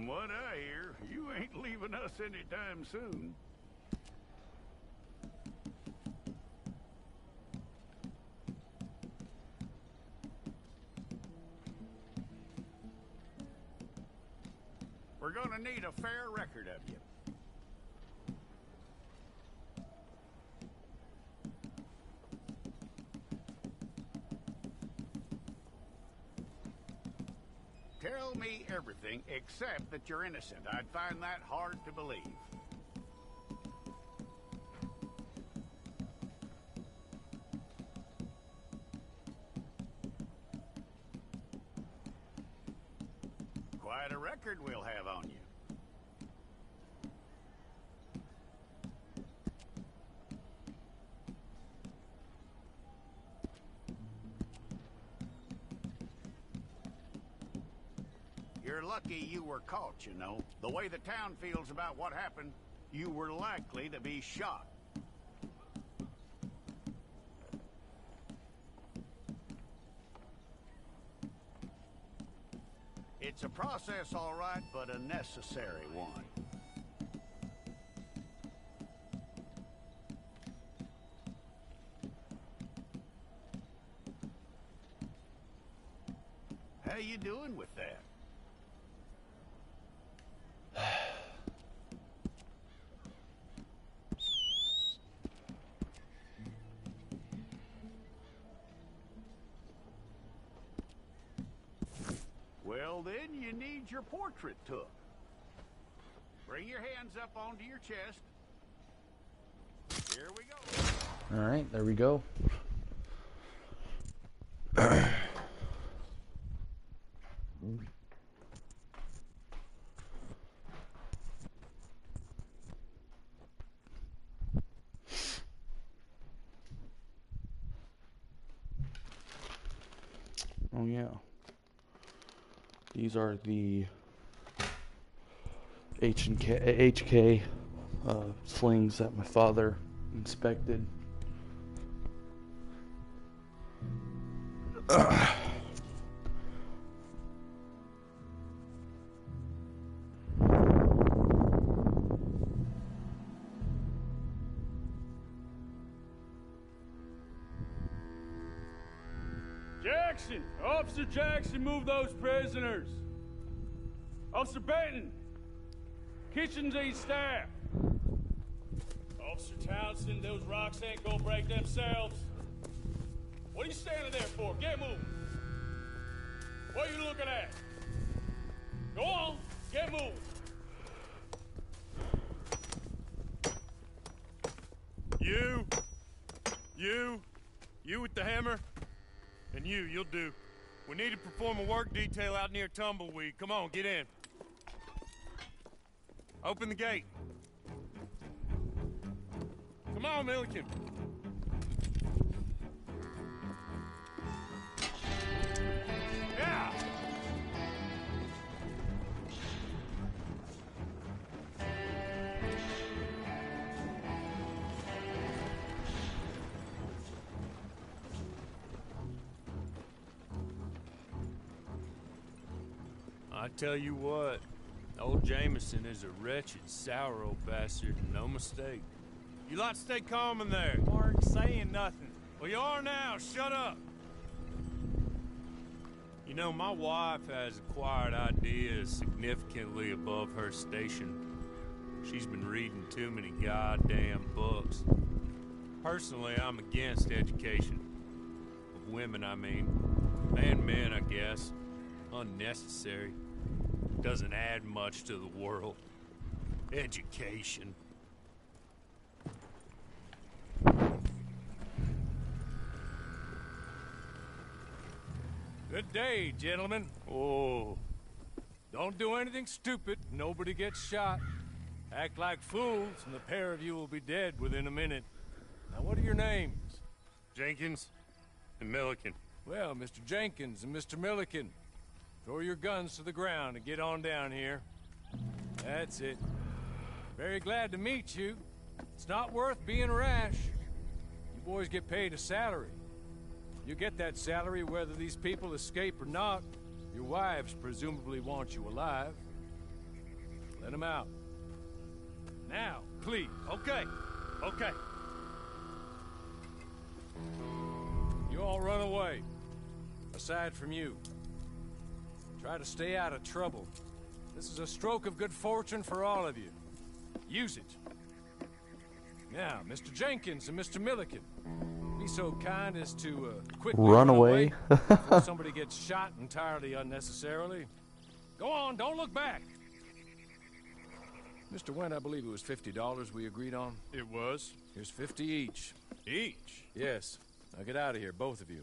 From what I hear, you ain't leaving us anytime soon. We're gonna need a fair record of you. Tell me everything except that you're innocent. I'd find that hard to believe. Quite a record we'll have on you. You're lucky you were caught, you know. The way the town feels about what happened, you were likely to be shot. It's a process, all right, but a necessary one. How you doing with that? Well, then you need your portrait took. Bring your hands up onto your chest. Here we go. All right, there we go. Oh yeah. These are the HK slings that my father inspected. Jackson! Officer Jackson, move those prisoners! Officer Benton! Kitchens aid staff! Officer Townsend, those rocks ain't gonna break themselves. What are you standing there for? Get moving! What are you looking at? Go on, get moving! You with the hammer? And you'll do. We need to perform a work detail out near Tumbleweed. Come on, get in. Open the gate. Come on, Milliken. Yeah! I tell you what, old Jameson is a wretched, sour old bastard, no mistake. You lot stay calm in there. You aren't saying nothing. Well, you are now. Shut up. You know, my wife has acquired ideas significantly above her station. She's been reading too many goddamn books. Personally, I'm against education. Of women, I mean. And men, I guess. Unnecessary. Doesn't add much to the world. Education. Good day, gentlemen. Oh. Don't do anything stupid. Nobody gets shot. Act like fools, and the pair of you will be dead within a minute. Now, what are your names? Jenkins and Milliken. Well, Mr. Jenkins and Mr. Milliken, throw your guns to the ground and get on down here. That's it. Very glad to meet you. It's not worth being rash. You boys get paid a salary. You get that salary whether these people escape or not. Your wives presumably want you alive. Let him out. Now, please. Okay. Okay. You all run away. Aside from you. Try to stay out of trouble. This is a stroke of good fortune for all of you. Use it. Now, Mr. Jenkins and Mr. Milliken, be so kind as to quickly Run away. before somebody gets shot entirely unnecessarily. Go on, don't look back. Mr. Wendt, I believe it was $50 we agreed on. It was. Here's 50 each. Each? Yes. Now get out of here, both of you.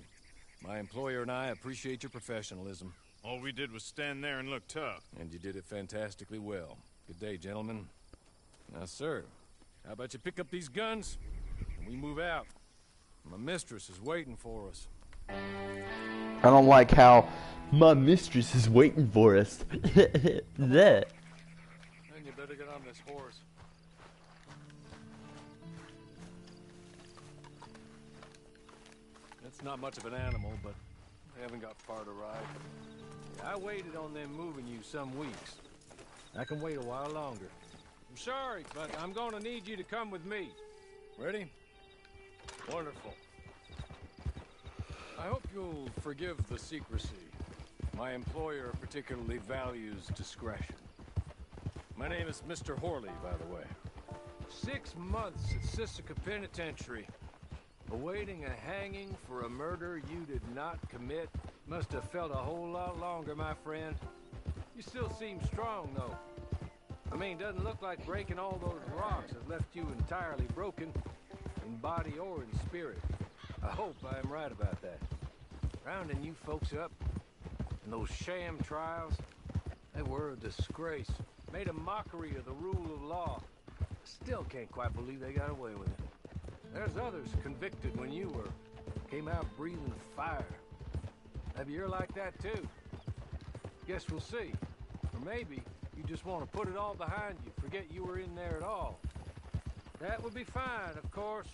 My employer and I appreciate your professionalism. All we did was stand there and look tough. And you did it fantastically well. Good day, gentlemen. Now, sir, how about you pick up these guns and we move out? My mistress is waiting for us. I don't like how my mistress is waiting for us. That. And you better get on this horse. It's not much of an animal, but they haven't got far to ride. I waited on them moving you some weeks. I can wait a while longer. I'm sorry, but I'm gonna need you to come with me. Ready? Wonderful. I hope you'll forgive the secrecy. My employer particularly values discretion. My name is Mr. Horley, by the way. 6 months at Sisika Penitentiary. Awaiting a hanging for a murder you did not commit. Must have felt a whole lot longer, my friend. You still seem strong, though. I mean, doesn't look like breaking all those rocks has left you entirely broken, in body or in spirit. I hope I am right about that. Rounding you folks up, and those sham trials, they were a disgrace. Made a mockery of the rule of law. Still can't quite believe they got away with it. There's others convicted when you were. Came out breathing fire. Maybe you're like that too. Guess we'll see. Or maybe you just want to put it all behind you, forget you were in there at all. That would be fine, of course.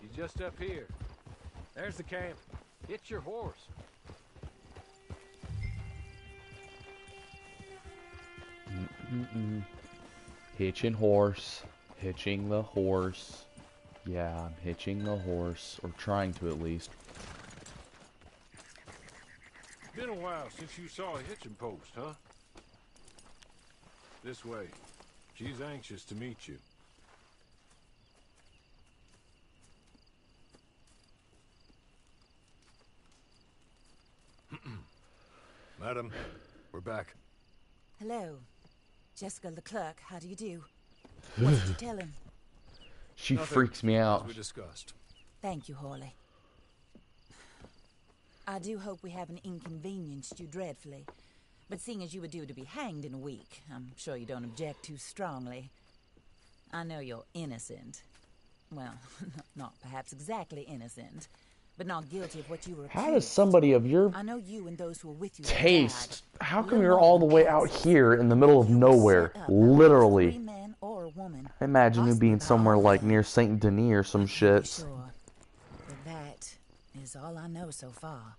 You're just up here. There's the camp. Hit your horse. Hitching horse. Hitching the horse. Yeah, I'm hitching the horse. Or trying to, at least. Been a while since you saw a hitching post, huh? This way. She's anxious to meet you. Madam, we're back. Hello. Jessica Leclerc, how do you do? What did you tell him? She Nothing, freaks me out. as we discussed. Thank you, Horley. I do hope we haven't inconvenienced you dreadfully. But seeing as you were due to be hanged in a week, I'm sure you don't object too strongly. I know you're innocent. Well, not perhaps exactly innocent, but not guilty of what you were accused. How does somebody of your I know you and those who were with you taste, died. how come Little you're all the way more out than here in the middle of you were nowhere? set up by Literally. 3 men or a woman. I imagine you Possibly being by somewhere all like men. near Saint Denis or some shit. Sure. But that is all I know so far.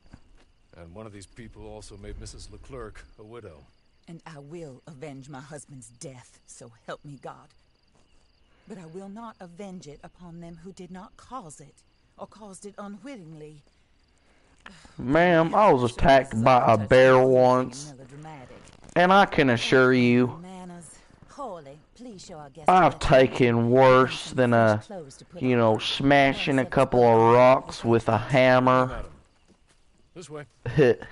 And one of these people also made Mrs. Leclerc a widow. And I will avenge my husband's death, so help me God. But I will not avenge it upon them who did not cause it, or caused it unwittingly. Ma'am, I was attacked by a bear once, Melodramatic. and I can assure you, Manners. Horley, please show our guests I've the taken worse than smashing a couple of rocks with a hammer. Madam. This way.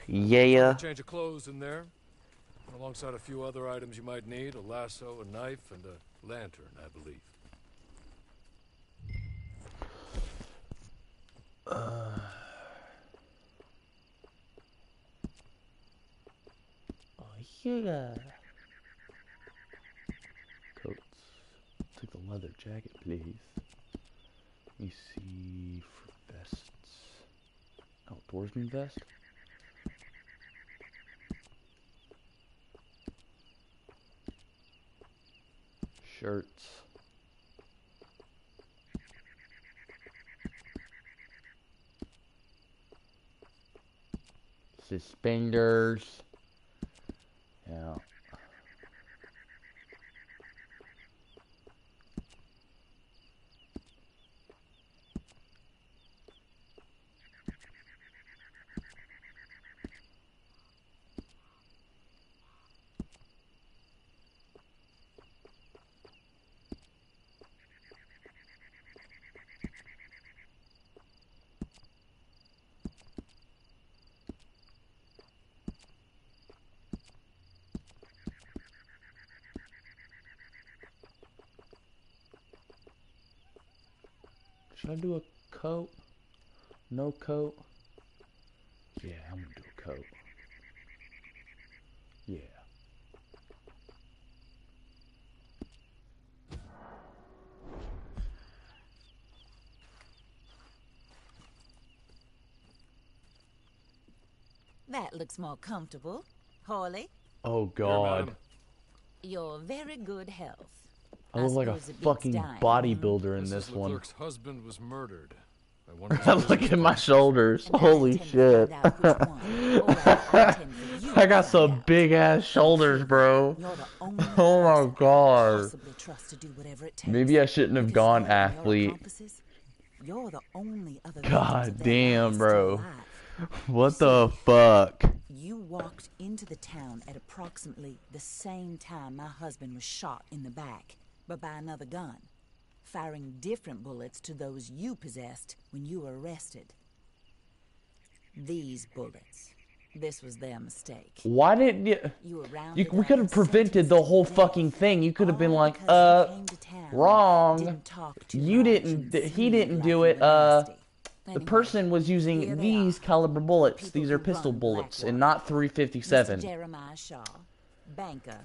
Yeah. Change of clothes in there. Alongside a few other items you might need. A lasso, a knife, and a lantern, I believe. Yeah. Coats. Take the leather jacket, please. Let me see for vests. Outdoorsman vest. Shirts. Suspenders. Yeah. Should I do a coat? No coat? Yeah, I'm gonna do a coat. Yeah. That looks more comfortable. Hawley, Oh Here, God. madam. you're very good health. I look like a suppose it beats fucking dying, bodybuilder in Mrs. this one. Leclerc's husband was murdered by one of his Look at my shoulders. And I Holy intend to shit. find out which one. Or rather, I intend for you I to got find some out. big ass shoulders, bro. You're the only Oh my person I can God. possibly trust to do whatever it takes. Maybe I shouldn't have Because gone you and your athlete. accomplices, you're the only other God victims of their damn, lives bro. still alive. What the fuck? You walked into the town at approximately the same time my husband was shot in the back, but by another gun, firing different bullets to those you possessed when you were arrested. These bullets. This was their mistake. Why didn't you? You were rounded We up could and have prevented sentenced the to whole death, fucking thing. You could have been all like, because you came to town and wrong. didn't talk too You much didn't. and He seemed didn't like do you it. were nasty. The Anyway, person was here using they these are. caliber bullets. People These are who pistol run bullets and Blackwater. not 357. Mr. Jeremiah Shaw, banker,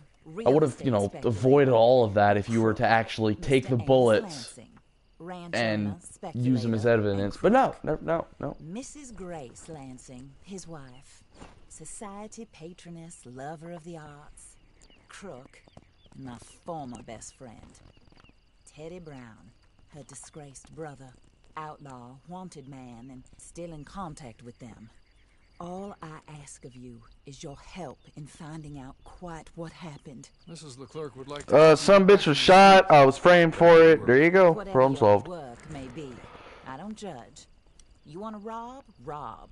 I would have, you know, avoided all of that if you were to actually take Mr. the Amos bullets Lansing, ranch and owner, use them as speculator, evidence. and But no, crook. no. Mrs. Grace Lansing, his wife, society patroness, lover of the arts, crook, and my former best friend, Teddy Brown, her disgraced brother, outlaw, wanted man, and still in contact with them. All I ask of you is your help in finding out quite what happened. Mrs. Leclerc would like to... Some bitch was shot. I was framed for it. There you go. Whatever Problem your solved. work may be, I don't judge. You want to rob? Rob.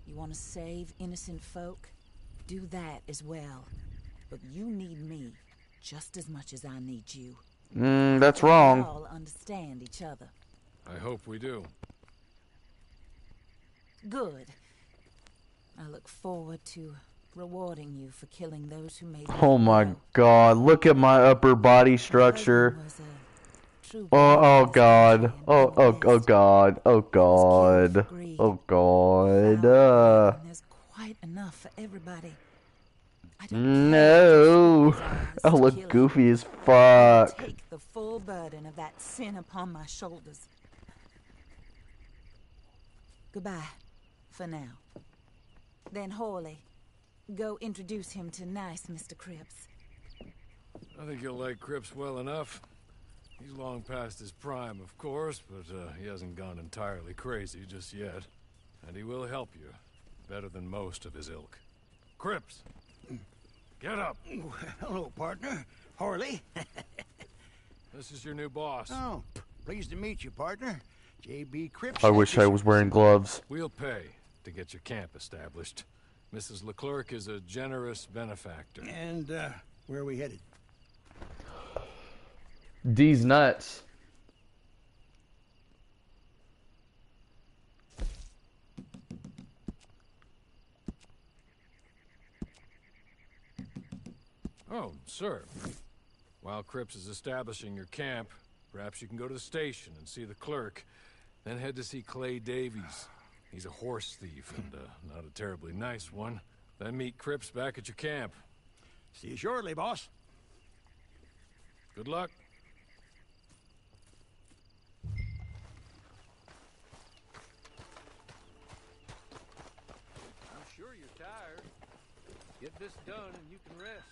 You want to save innocent folk? Do that as well. But you need me just as much as I need you. That's We wrong. all understand each other. I hope we do. Good. I look forward to rewarding you for killing those who made me Oh my grow. God! Look at my upper body My structure. husband was a true Oh believer in this God! country and Oh in the West. God! Oh He was killed God! for greed. Oh God! Foul play, and there's quite enough for everybody. I don't care No! what you shoot I his eyes to look kill him. goofy as I will fuck. take the full burden of that sin upon my shoulders. Goodbye, for now. Then Hawley, go introduce him to nice Mr. Cripps. I think you'll like Cripps well enough. He's long past his prime, of course, but he hasn't gone entirely crazy just yet. And he will help you, better than most of his ilk. Cripps! Get up! Hello, partner. Harley. This is your new boss. Oh, pleased to meet you, partner. J.B. Cripps. I wish I was wearing gloves. We'll pay to get your camp established. Mrs. Leclerc is a generous benefactor. And, where are we headed? D's nuts. Oh, sir. While Cripps is establishing your camp, perhaps you can go to the station and see the clerk. Then head to see Clay Davies. He's a horse thief and not a terribly nice one. Then meet Cripps back at your camp. See you shortly, boss. Good luck. I'm sure you're tired. Get this done and you can rest.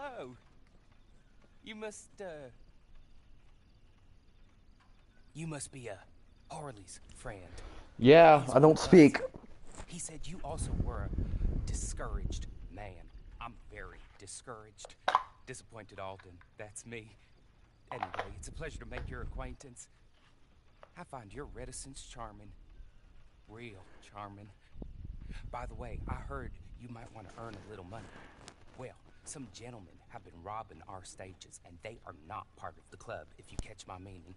hello. You must be Harley's friend. Yeah, He's I one don't of us. speak. He said you also were a discouraged man. I'm very discouraged. Disappointed Alden, that's me. Anyway, it's a pleasure to make your acquaintance. I find your reticence charming. Real charming. By the way, I heard you might want to earn a little money. Well, some gentlemen have been robbing our stages, and they are not part of the club, if you catch my meaning.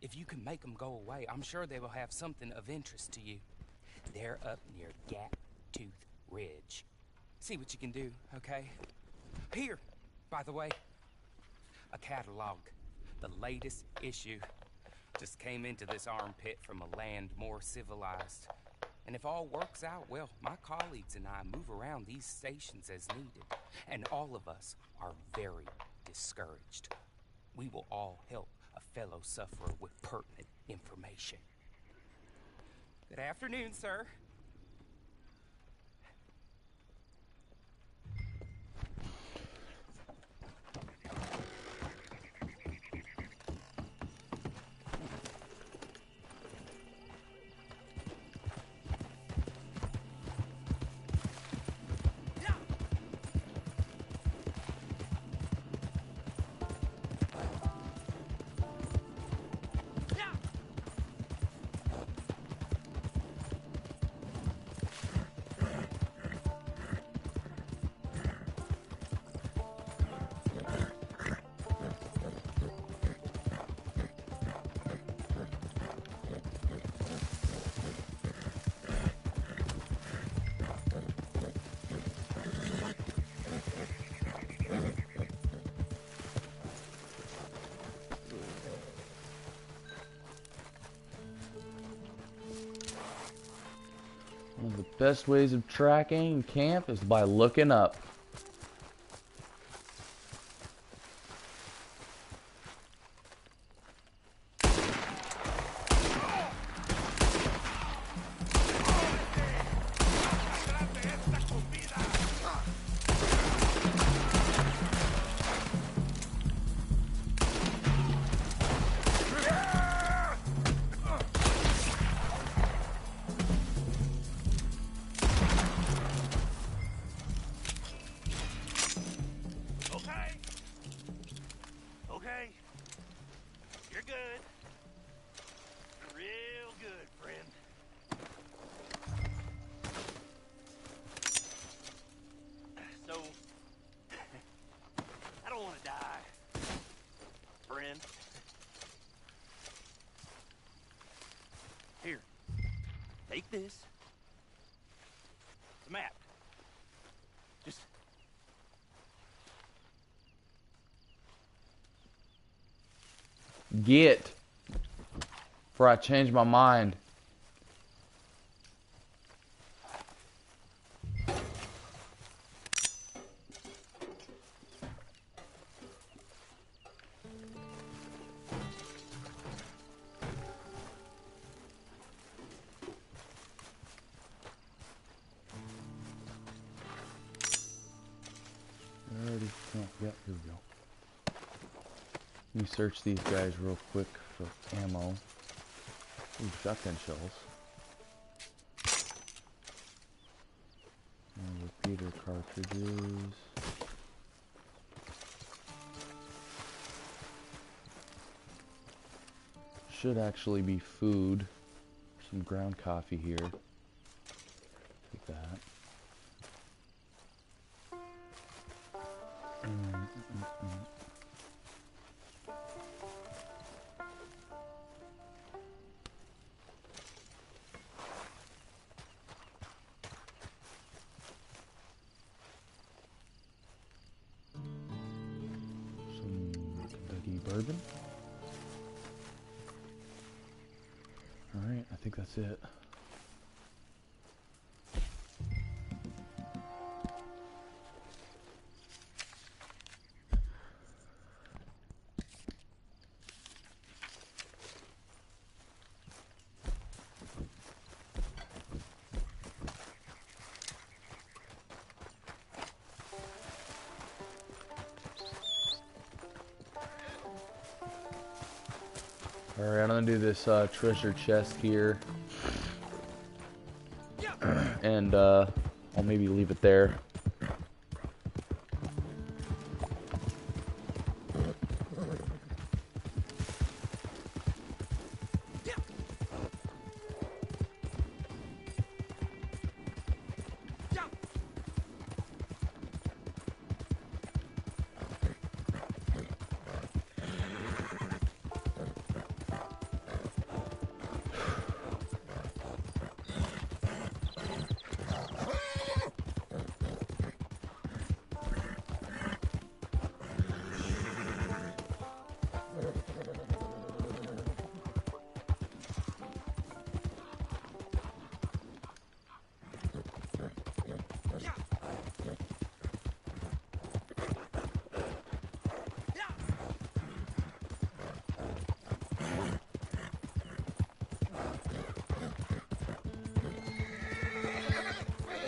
If you can make them go away, I'm sure they will have something of interest to you. They're up near Gap Tooth Ridge. See what you can do, okay? Here, by the way, a catalog. The latest issue. Just came into this armpit from a land more civilized. And if all works out, well, my colleagues and I move around these stations as needed. And all of us are very discouraged. We will all help a fellow sufferer with pertinent information. Good afternoon, sir. One of the best ways of tracking camp is by looking up. Okay. You're good. Real good, friend. So, I don't want to die, friend. Here, take this. It's a map. Just Get. Before I change my mind. Oh, yeah, here we go. Let me search these guys real quick for ammo. Ooh, shotgun shells. And repeater cartridges. Should actually be food. Some ground coffee here. Take that. Some Kentucky bourbon. Alright, I think that's it. Alright, I'm gonna do this treasure chest here. And I'll maybe leave it there.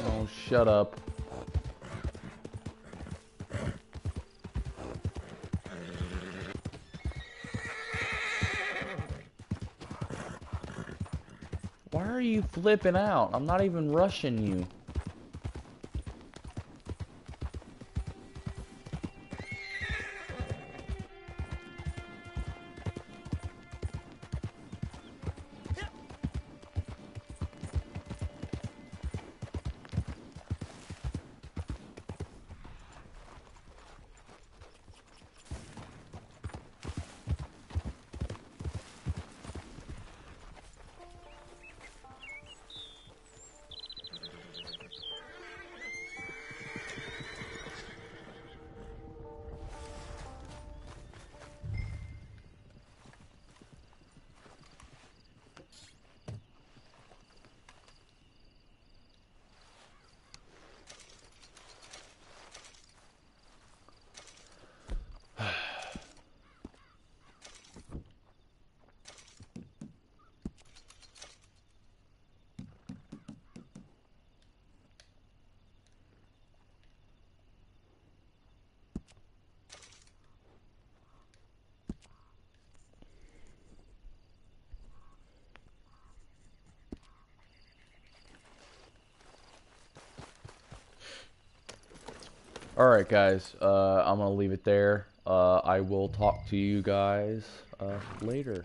Oh, shut up. Why are you flipping out? I'm not even rushing you. Alright guys, I'm gonna leave it there. I will talk to you guys later.